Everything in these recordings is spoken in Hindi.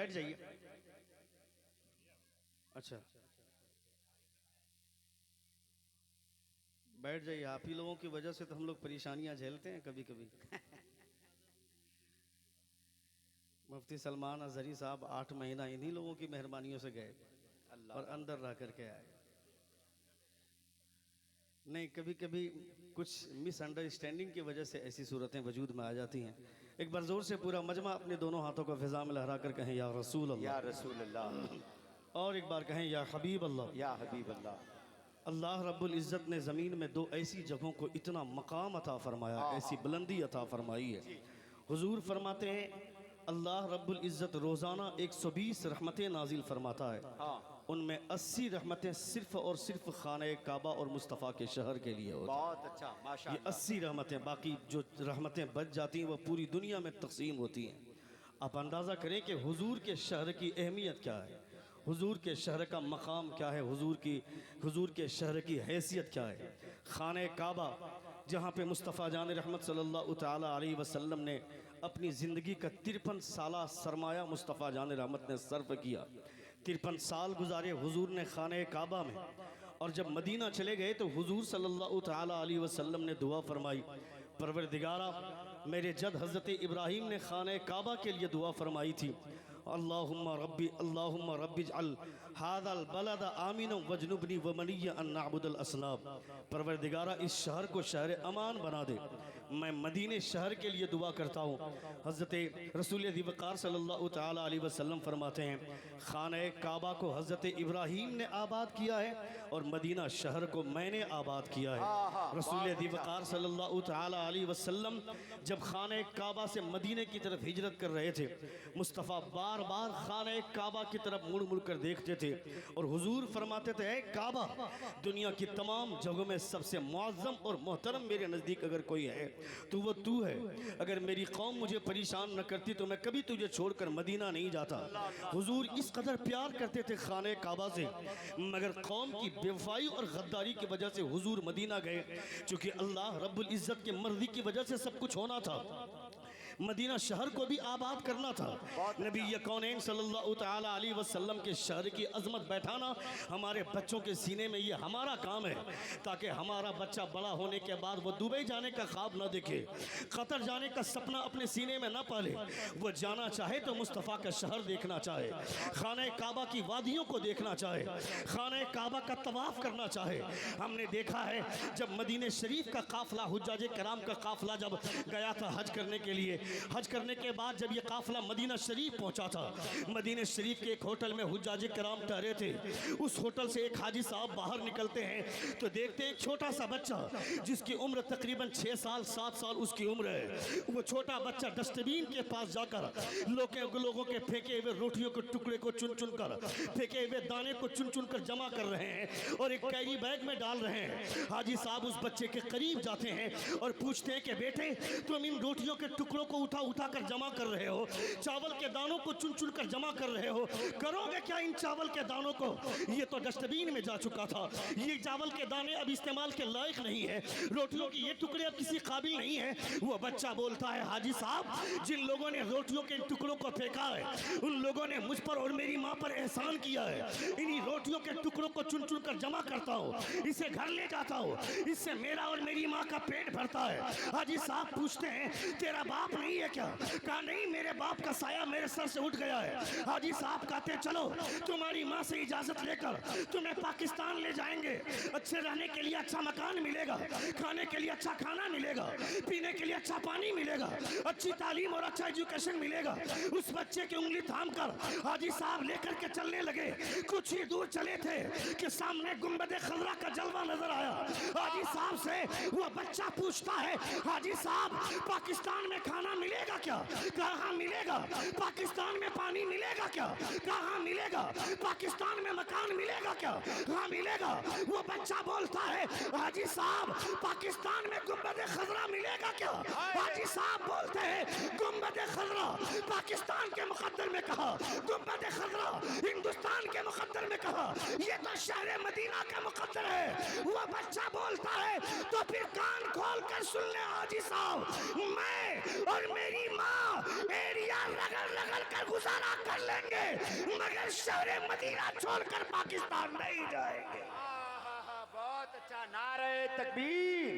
बैठ जाइए। अच्छा, बैठ जाइए। आप ही लोगों की वजह से तो हम लोग परेशानियां झेलते हैं कभी कभी। मुफ्ती सलमान अजहरी साहब 8 महीना इन्हीं लोगों की मेहरबानियों से गए और अंदर रह करके आए। नहीं, कभी कभी कुछ मिसअंडरस्टैंडिंग की वजह से ऐसी सूरतें वजूद में आ जाती हैं। एक बार जोर से पूरा मजमा अपने दोनों हाथों को फिजा में लहरा कर कहें या रसूल अल्लाह, या रसूल अल्लाह, और एक बार कहें या हबीब अल्लाह, या हबीब अल्लाह। अल्लाह रब्बुल इज़्ज़त ने ज़मीन में 2 ऐसी जगहों को इतना मकाम अता फरमाया, ऐसी बुलंदी अता फरमाई है। हुजूर फरमाते हैं अल्लाह रब्बुल इज़्ज़त रोज़ाना 120 रहमतें नाजिल फरमाता है। उनमें 80 रहमतें सिर्फ़ और सिर्फ खाने काबा और मुस्तफ़ा के शहर के लिए होती। बहुत अच्छा, माशाअल्लाह। ये 80 रहमतें, बाकी जो रहमतें बच जाती हैं वह पूरी दुनिया में तकसीम होती हैं। आप अंदाज़ा करें कि हुजूर के शहर की अहमियत क्या है, हुजूर के शहर का मकाम क्या है, हुजूर के शहर की हैसियत क्या है। खाने काबा जहाँ पे मुस्तफ़ा जान रहमत सल्लल्लाहु तआला अलैहि वसल्लम ने अपनी ज़िंदगी का 53 साला सरमाया मुस्तफ़ा जान रहमत ने सर्फ किया। 53 साल गुजारे हुजूर ने खाने काबा में, और जब मदीना चले गए तो हुजूर सल्लल्लाहु तआला अलैहि वसल्लम ने दुआ फरमाई, परवरदिगारा मेरे जद हज़रत इब्राहीम ने खाने काबा के लिए दुआ फरमाई थी, अल्लाहुम्मा रब्बी जअल हाज़ल बलद आमिना वजनुबनी व मनिय्या अन नअबुदल असनाम। परवरदिगारा इस शहर को शहर अमान बना दे। मैं मदीने शहर के लिए दुआ करता हूँ। हज़रत रसूल वक़ार सल्लल्लाहु तआला अलैहि वसल्लम फरमाते हैं खाने काबा को हज़रत इब्राहीम ने आबाद किया है और मदीना शहर को मैंने आबाद किया है। रसूल वक़ार सल्लल्लाहु तआला अलैहि वसल्लम जब खाने काबा से मदीने की तरफ हिजरत कर रहे थे, मुस्तफ़ा बार बार खाने काबा की तरफ मुड़ मुड़ कर देखते थे और हुजूर फरमाते थे, ऐ काबा, दुनिया की तमाम जगहों में सबसे मुअज़्ज़म और मोहतरम मेरे नज़दीक अगर कोई है तो वो तू है। अगर मेरी कौम मुझे परेशान न करती तो मैं कभी तुझे छोड़कर मदीना नहीं जाता। हुजूर इस कदर प्यार करते थे खाने काबा से, मगर कौम की बेवफाई और गद्दारी की वजह से हुजूर मदीना गए। चूँकि अल्लाह रब्बुल इज़्ज़त की मर्ज़ी की वजह से सब कुछ होना था, मदीना शहर को भी आबाद करना था। नबी कौनैन सल्लल्लाहु तआला अलैहि वसल्लम के शहर की अजमत बैठाना हमारे बच्चों के सीने में, ये हमारा काम है, ताकि हमारा बच्चा बड़ा होने के बाद वो दुबई जाने का ख्वाब न देखे, कतर जाने का सपना अपने सीने में न पाले। वो जाना चाहे तो मुस्तफ़ा का शहर देखना चाहे, खाने काबा की वादियों को देखना चाहे, खाने काबा का तवाफ़ करना चाहे। हमने देखा है जब मदीने शरीफ का काफ़िला, हुज्जाज कराम का काफ़िला जब गया था हज करने के लिए, हज करने के बाद जब ये काफ़िला मदीना शरीफ पहुंचा था, मदीने शरीफ के एक होटल में हुज्जाज कराम ठहरे थे। उस होटल से एक हाजी साहब बाहर निकलते हैं तो देखते हैं एक छोटा सा बच्चा जिसकी उम्र तकरीबन 6 साल 7 साल उसकी उम्र है। वो छोटा बच्चा डस्टबिन के पास जाकर लोगों के फेंके हुए रोटियों के टुकड़े को चुन चुन कर, फेंके हुए दाने को चुन चुन कर जमा कर रहे हैं और एक कैरी बैग में डाल रहे हैं। हाजी साहब उस बच्चे के करीब जाते हैं और पूछते हैं कि बेटे, तुम इन रोटियों के टुकड़ों को उठा उठा कर जमा कर रहे हो, चावल के दानों को चुन चुन कर जमा कर रहे हो, करोगे क्या इन चावल के दानों को? ये तो डस्टबिन में जा चुका था, ये चावल के दाने अब इस्तेमाल के लायक नहीं है, रोटियों की ये टुकड़े अब किसी काबिल नहीं है। वो बच्चा बोलता है, हाजी साहब, जिन लोगों ने रोटियों के इन टुकड़ों को फेंका है उन लोगों ने मुझ पर और मेरी माँ पर एहसान किया है। इन्हीं रोटियों के टुकड़ों को चुन चुन कर जमा करता हूँ, इसे घर ले जाता हूँ, इससे मेरा और मेरी माँ का पेट भरता है। हाजी साहब पूछते हैं, तेरा बाप नहीं है क्या? कहा नहीं, मेरे बाप का साया मेरे सर से उठ गया है। हाजी साहब कहते हैं, चलो तुम्हारी माँ से इजाजत लेकर तुम्हें पाकिस्तान ले जाएंगे, अच्छे रहने के लिए अच्छा मकान मिलेगा, खाने के लिए अच्छा खाना मिलेगा, पीने के लिए अच्छा पानी मिलेगा, अच्छी तालीम और अच्छा एजुकेशन मिलेगा। उस बच्चे की उंगली थाम कर हाजी साहब लेकर के चलने लगे। कुछ ही दूर चले थे कि सामने गुंबद खजरा का जलवा नजर आया। हाजी साहब से वो बच्चा पूछता है, हाजी साहब, पाकिस्तान में खाना मिलेगा क्या? कहाँ मिलेगा? पाकिस्तान में पानी मिलेगा क्या? कहाँ मिलेगा? पाकिस्तान में मकान मिलेगा क्या? हाँ मिलेगा। वो बच्चा बोलता है, हाजी साहब, पाकिस्तान में गुंबद खजरा मिलेगा क्या? हाजी साहब बोलते हैं, गुंबद खजरा पाकिस्तान के मुकद्दर में कहा, गुंबद खजरा हिंदुस्तान के मुकद्दर में कहा, ये तो शहर मदीना का मुकद्दर है। वो बच्चा बोलता है, तो फिर कान खोल कर सुन ले हाजी साहब, मैं और मेरी माँ एरिया रगड़ रगड़ कर गुजारा कर लेंगे, मगर शहर मदीना छोड़कर पाकिस्तान नहीं जाएंगे। बहुत अच्छा। नारे तकबीर,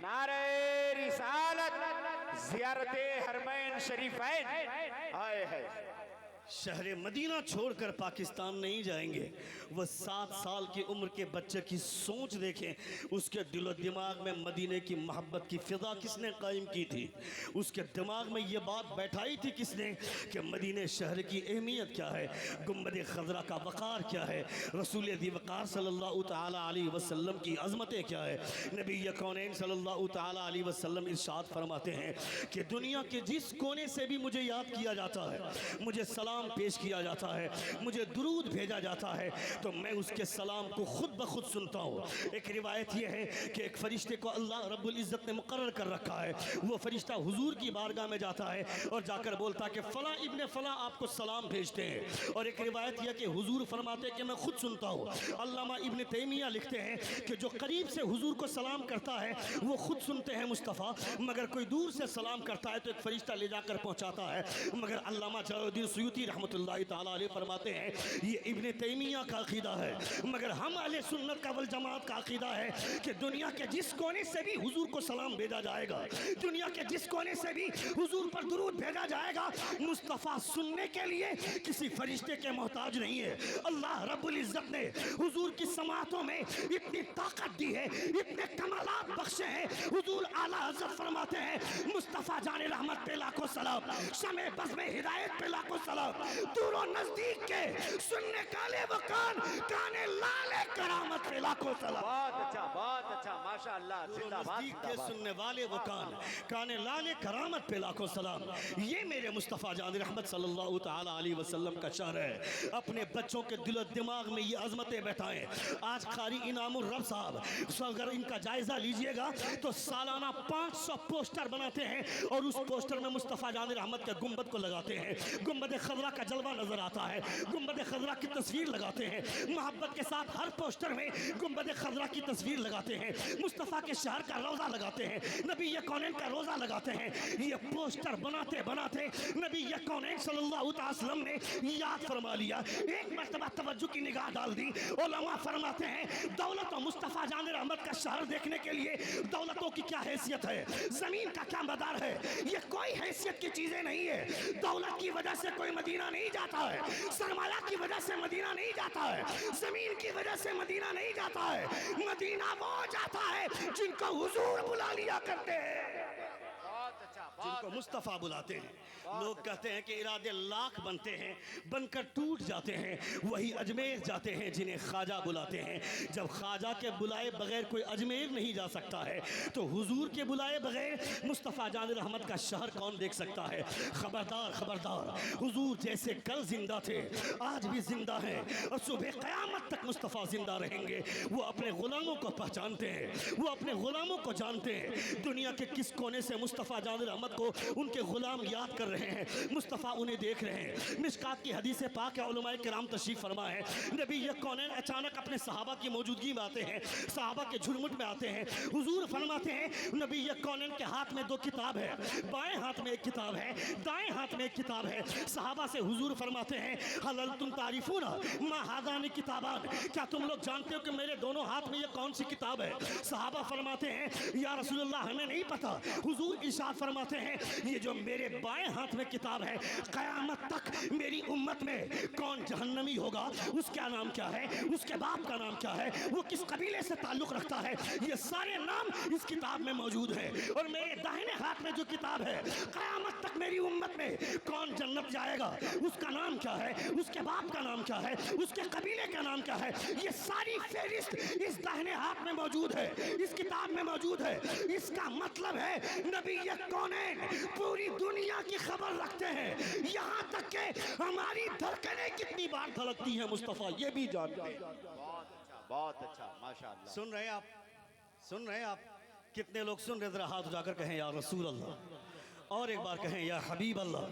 नारे रिसालत, ज़ियारते हरमैन शरीफैन। हाय हाय। शहर मदीना छोड़कर पाकिस्तान नहीं जाएंगे। वह 7 साल की उम्र के बच्चे की सोच देखें, उसके दिलो दिमाग में मदीने की मोहब्बत की फ़िज़ा किसने कायम की थी, उसके दिमाग में ये बात बैठाई थी किसने कि मदीने शहर की अहमियत क्या है, गुंबद खज़रा का वक़ार क्या है, रसूल दी वक़ार सल्लल्लाहु तआला अलैहि वसल्लम की अज़मतें क्या है। नबी कौनैन सल्लल्लाहु तआला अलैहि वसल्लम इरशाद फरमाते हैं कि दुनिया के जिस कोने से भी मुझे याद किया जाता है, मुझे सलाम पेश किया जाता है, मुझे दुरूद भेजा जाता है, तो मैं उसके सलाम को खुद ब खुद सुनता हूँ। एक रिवायत यह है कि एक फरिश्ते को अल्लाह रब्बुल इज़्ज़त ने मुकर्रर कर रखा है। वो फरिश्ता हुजूर की बारगाह में जाता है और जाकर बोलता है कि फ़लाँ इब्ने फ़लाँ आपको सलाम भेजते हैं। और एक रिवायत यह कि हुजूर फरमाते हैं कि मैं खुद सुनता हूँ। अल्लामा इब्ने तैमिया लिखते हैं कि जो करीब से हुजूर को सलाम करता है वो खुद सुनते हैं मुस्तफ़ा, मगर कोई दूर से सलाम करता है तो एक फरिश्ता ले जाकर पहुँचाता है। मगर अल्लामा जलालुद्दीन सुयूती रहमतुल्लाहि ताला अलैह फरमाते हैं ये इब्ने तैमिया का अकीदा है, मगर हम अहले सुन्नत का वल जमात का अकीदा है कि दुनिया के जिस कोने से भी हुजूर को सलाम भेजा जाएगा, दुनिया के जिस कोने से भी हुजूर पर दुरूद भेजा जाएगा, मुस्तफ़ा सुनने के लिए किसी फरिश्ते के मोहताज नहीं है। अल्लाह रब्बुल इज़्ज़त ने हुजूर की समातों में इतनी ताकत दी है, इतने कमालात बख्शे हैं। हुजूर आला हज़रत फरमाते हैं मुस्तफ़ा जाने रहमत पे लाखों सलाम, शमे बज़्म हिदायत पे लाखों सलाम, दूरों नजदीक के सुनने काले वो कान, काने लाले करामत पे लाखों सलाम। बहुत अच्छा माशाअल्लाह। जिंदाबाद नजदीक के जिंदाबाद। सुनने वाले वो कान, काने लाले करामत पे लाखों सलाम। ये मेरे मुस्तफ़ा जान रहमत सल्लल्लाहु तआला अलैहि वसल्लम का शहर है। अपने बच्चों के दिलो दिमाग में ये अजमतें बैठाएं। आज कारी इनामुर रब साहब अगर इनका जायजा लीजिएगा तो सालाना 500 पोस्टर बनाते हैं और उस पोस्टर में मुस्तफ़ा जान रहमत के गुंबद को लगाते हैं, गुंबद खज़रा का जलवा नजर आता है, गुंबद खज़रा की तस्वीर लगाते हैं, मोहब्बत के साथ हर पोस्टर में गुंबद खज़रा की तस्वीर लगाते हैं, मुस्तफ़ा के शहर का रोज़ा लगाते हैं, नबी कौनैन का रोज़ा लगाते हैं। ये पोस्टर बनाते बनाते नबी कौनैन सल्लल्लाहु अलैहि वसल्लम ने याद फरमा लिया। एक मर्तबा तवज्जो की निगाह डाल दी। उलमा फरमाते हैं दौलत और मुस्तफ़ा जान रहमत का शहर देखने के लिए दौलतों की क्या हैसियत है, ज़मीन का क्या मदार है, ये कोई हैसियत की चीज़ें नहीं है। दौलत की वजह से कोई मदीना नहीं जाता है, सरमाया की वजह से मदीना नहीं जाता है, जमीन की वजह से मदीना नहीं जाता है। मदीना वो जाता है जिनको हुजूर बुला लिया करते हैं, जिनको मुस्तफ़ा बुलाते हैं। लोग कहते हैं कि इरादे लाख बनते हैं, बनकर टूट जाते हैं। वही अजमेर जाते हैं जिन्हें ख्वाजा बुलाते हैं। जब ख्वाजा के बुलाए बगैर कोई अजमेर नहीं जा सकता है तो हुजूर के बुलाए बगैर मुस्तफ़ा जान रहमत का शहर कौन देख सकता है। खबरदार खबरदार, हुजूर जैसे कल जिंदा थे आज भी जिंदा हैं और सुबह क़यामत तक मुस्तफ़ा जिंदा रहेंगे। वो अपने गुलामों को पहचानते हैं, वो अपने गुलामों को जानते हैं। दुनिया के किस कोने से मुस्तफ़ा जान रहमत को उनके गुलाम याद कर रहे हैं, मुस्तफ़ा उन्हें देख रहे हैं। मिशकात की हदीस पाक है, उलमाए किराम तशरीफ़ फरमा है, नबी कौनैन अचानक अपने सहाबा की मौजूदगी में आते हैं, सहाबा के झुरमुट में आते हैं। हुजूर फरमाते हैं नबी कौनैन के हाथ में 2 किताब है, बाएं हाथ में 1 किताब है, दाएं हाथ में 1 किताब है। सहाबा से हुजूर फरमाते हैं हल तुम तारीफून मा हादानी किताबान, क्या तुम लोग जानते हो कि मेरे दोनों हाथ में ये कौन सी किताब है। सहाबा फरमाते हैं या रसूलल्लाह हमें नहीं पता। हुजूर इरशाद फरमाते हैं ये जो मेरे बाएं हाथ में किताब है, क़यामत तक मेरी उम्मत में कौन जहन्नमी होगा, उसका नाम क्या है, उसके बाप का नाम क्या है, वो किस कबीले से ताल्लुक़ रखता है, ये सारे नाम इस किताब में मौजूद है। और मेरे दाहिने हाथ में जो किताब है, क़यामत तक मेरी उम्मत में कौन जन्नत जाएगा, उसका नाम क्या है, उसके बाप का नाम क्या है, उसके कबीले का नाम क्या है, ये सारी फहरिस्त इस दाहिने हाथ में मौजूद है, इस किताब में मौजूद है। इसका मतलब है नबी कौनैन पूरी दुनिया की खबर रखते हैं, यहाँ तक के हमारी धड़कनें कितनी बार धड़कती हैं मुस्तफ़ा ये भी जानते हैं। बहुत अच्छा माशाअल्लाह। सुन रहे हैं आप, सुन रहे हैं आप, कितने लोग सुन रहे, जरा हाथ उठाकर कहें या रसूल अल्लाह। और एक बार कहें या हबीब अल्लाह।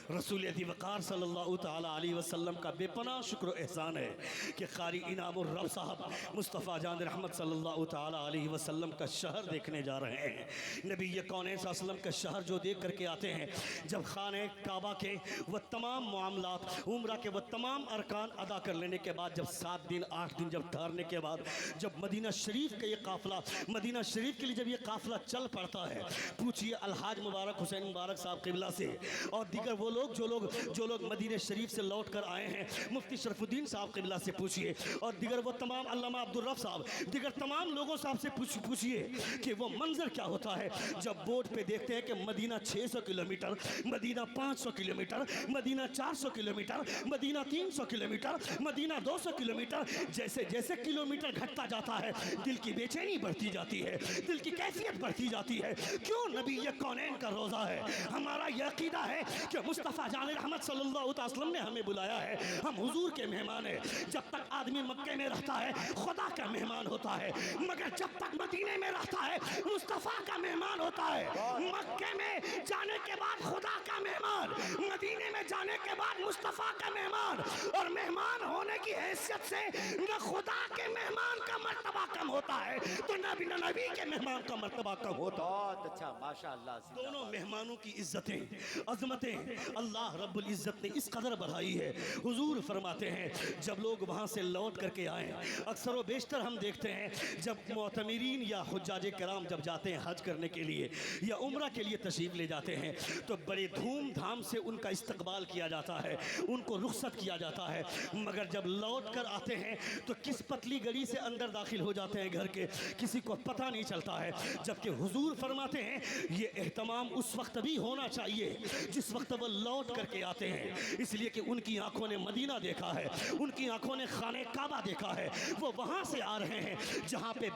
रसूल वक़ार सल्लल्लाहु ताला अलैहि वसल्लम का बेपनाह शुक्र एहसान है कि क़ारी इनामुर रब साहब मुस्तफ़ा जान रहमत सल्लल्लाहु ताला अलैहि वसल्लम का शहर देखने जा रहे हैं। नबी कौनैन सल्लल्लाहु अलैहि वसल्लम का शहर जो देख करके आते हैं, जब खाने काबा के वह तमाम मामलात उम्रा के वह तमाम अरकान अदा कर लेने के बाद, जब 7 दिन 8 दिन जब ठहरने के बाद, जब मदीना शरीफ का ये काफ़िला, मदीना शरीफ के लिए जब ये काफ़िला चल पड़ता है, पूछिए अलहाज मुबारक हुसैन मुबारक साहब क़िबला से और दीगर वो लोग जो लोग मदीना शरीफ से लौट कर आए हैं, मुफ्ती शरफुद्दीन साहब क़िबला से पूछिए और दीगर वो तमाम अल्लामा अब्दुल रफ़ साहब, दीगर तमाम लोगों साहब से पूछिए कि वो मंजर क्या होता है जब बोर्ड पे देखते हैं कि Medina 600 kilometre, Medina 500 kilometre, Medina 400 kilometre, Medina 300 kilometre, Medina 200 kilometre. जैसे जैसे किलोमीटर घटता जाता है दिल की बेचैनी बढ़ती जाती है, दिल की कैफियत बढ़ती जाती है। क्यों? नबी ये कौनैन का रोज़ा है। हमारा यह अक़ीदा है कि मुस्तफ़ा जान रहमत सल्लल्लाहु अलैहि वसल्लम ने हमें बुलाया है, हम हुजूर के मेहमान हैं। जब तक आदमी मक्के में रहता है खुदा का मेहमान होता है, मगर जब तक मदीने में रहता है मुस्तफ़ा का मेहमान होता है। मक्के में जाने के बाद खुदा का मेहमान, मदीने में जाने के बाद मुस्तफ़ा का मेहमान, और मेहमान होने की हैसियत से न खुदा के मेहमान का मर्तबा कम होता है तो नबी के मेहमान का मर्तबा कम होता है। बहुत अच्छा माशाअल्लाह। दोनों मेहमानों की इज्जतें अजमतें अल्लाह रब्बुल इज़्ज़त ने इस कदर बढ़ाई है। हुजूर फरमाते हैं जब लोग वहाँ से लौट करके आए, अक्सर व बेशतर हम देखते हैं जब मुअतमिरीन या हुज्जाज कराम जब जाते हैं हज करने के लिए या उम्रा के लिए तशरीफ़ ले जाते हैं तो बड़े धूमधाम से उनका इस्तकबाल किया जाता है, उनको रुखसत किया जाता है। मगर जब लौट कर आते हैं तो किस पतली गली से अंदर दाखिल हो जाते हैं घर के, किसी को पता नहीं चलता है। जबकि हुजूर फरमाते हैं ये एहतमाम उस वक्त भी होना चाहिए जिस वक्त वो लौट करके आते हैं, इसलिए कि उनकी आंखों ने मदीना देखा है, उनकी आंखों ने खाने काबा देखा है। वो वहाँ से आ रहे हैं जहाँ पे